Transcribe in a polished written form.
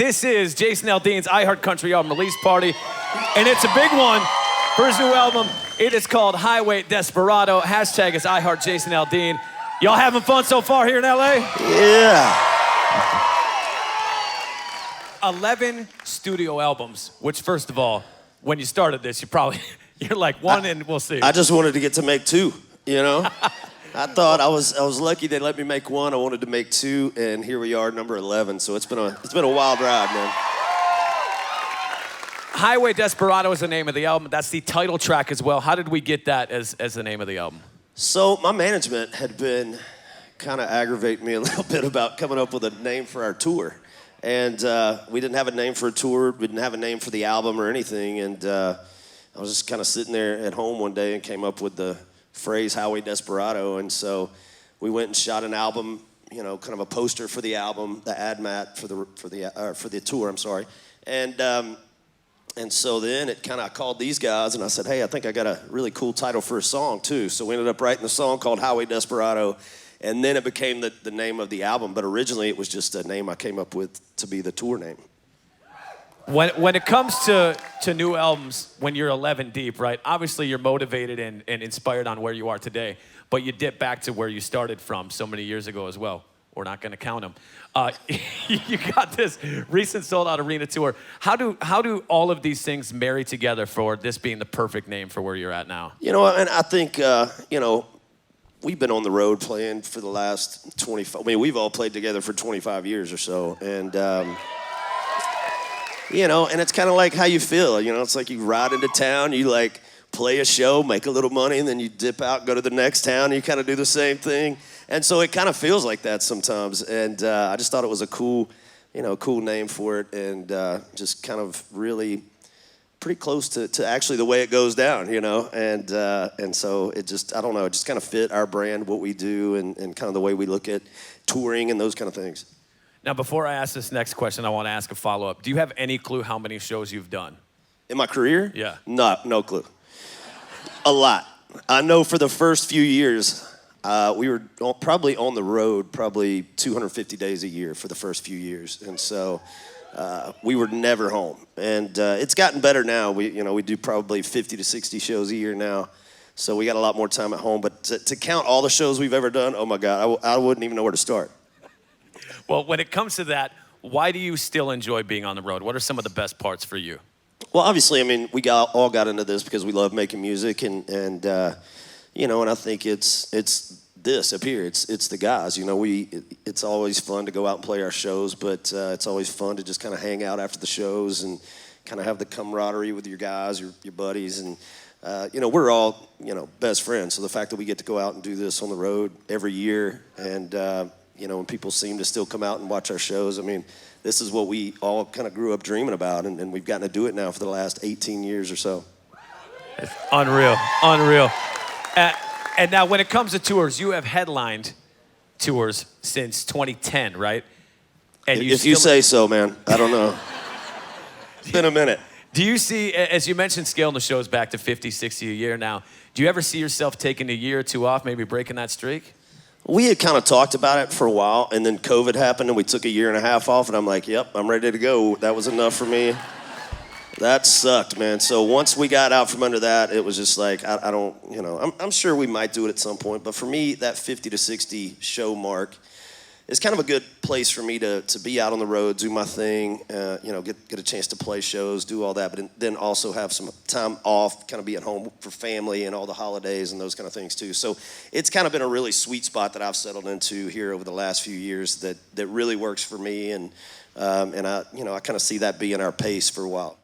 this is Jason Aldean's iHeartCountry album release party, and it's a big one for his new album. It is called Highway Desperado. Hashtag is iHeartJasonAldean. Y'all having fun so far here in LA? Yeah. 11 studio albums, which first of all, when you started this, you're like one and we'll see. I just wanted to get to make two, you know? I thought I was lucky they let me make one. I wanted to make two, and here we are, number 11. So it's been a wild ride, man. Highway Desperado is the name of the album. That's the title track as well. How did we get that as the name of the album? So my management had been kind of aggravating me a little bit about coming up with a name for our tour. And we didn't have a name for a tour. We didn't have a name for the album or anything. And I was just kind of sitting there at home one day and came up with the phrase Highway Desperado. And so we went and shot an album, you know, kind of a poster for the album, the ad mat for the tour, I'm sorry. And so then it kind of called these guys, and I said, hey, I think I got a really cool title for a song, too. So we ended up writing a song called Highway Desperado, and then it became the name of the album. But originally, it was just a name I came up with to be the tour name. When it comes to new albums, when you're 11 deep, right? Obviously, you're motivated and inspired on where you are today, but you dip back to where you started from so many years ago as well. We're not going to count them. You got this recent sold-out arena tour. How do all of these things marry together for this being the perfect name for where you're at now? You know, and I think, you know, we've been on the road playing for the last 25. I mean, we've all played together for 25 years or so, and you know, and it's kind of like how you feel. You know, it's like you ride into town, you like play a show, make a little money, and then you dip out, go to the next town, and you kind of do the same thing. And so it kind of feels like that sometimes. And I just thought it was a cool name for it, and just kind of really pretty close to actually the way it goes down, you know. And so it just, I don't know, it just kind of fit our brand, what we do, and kind of the way we look at touring and those kind of things. Now, before I ask this next question, I want to ask a follow-up. Do you have any clue how many shows you've done? In my career? Yeah. No clue. A lot. I know for the first few years, we were probably on the road probably 250 days a year for the first few years. And so we were never home. And it's gotten better now. We do probably 50 to 60 shows a year now. So we got a lot more time at home. But to count all the shows we've ever done, oh my God, I wouldn't even know where to start. Well, when it comes to that, why do you still enjoy being on the road? What are some of the best parts for you? Well, obviously, I mean, we all got into this because we love making music, and you know, and I think it's this up here. It's the guys. You know, it's always fun to go out and play our shows, but it's always fun to just kind of hang out after the shows and kind of have the camaraderie with your guys, your buddies, and you know, we're all, you know, best friends. So the fact that we get to go out and do this on the road every year, and you know, when people seem to still come out and watch our shows, I mean, this is what we all kind of grew up dreaming about, and we've gotten to do it now for the last 18 years or so. It's unreal. And now when it comes to tours, you have headlined tours since 2010, right? And if you say so, man. I don't know. It's been a minute. Do you see, as you mentioned, scaling the shows back to 50, 60 a year now, do you ever see yourself taking a year or two off, maybe breaking that streak? We had kind of talked about it for a while, and then COVID happened, and we took a year and a half off, and I'm like, yep, I'm ready to go. That was enough for me. That sucked, man. So once we got out from under that, it was just like, I don't, you know, I'm sure we might do it at some point, but for me, that 50 to 60 show mark is kind of a good place for me to be out on the road, do my thing, you know, get a chance to play shows, do all that, but then also have some time off, kind of be at home for family and all the holidays and those kind of things too. So it's kind of been a really sweet spot that I've settled into here over the last few years that really works for me, and I, you know, I kind of see that being our pace for a while.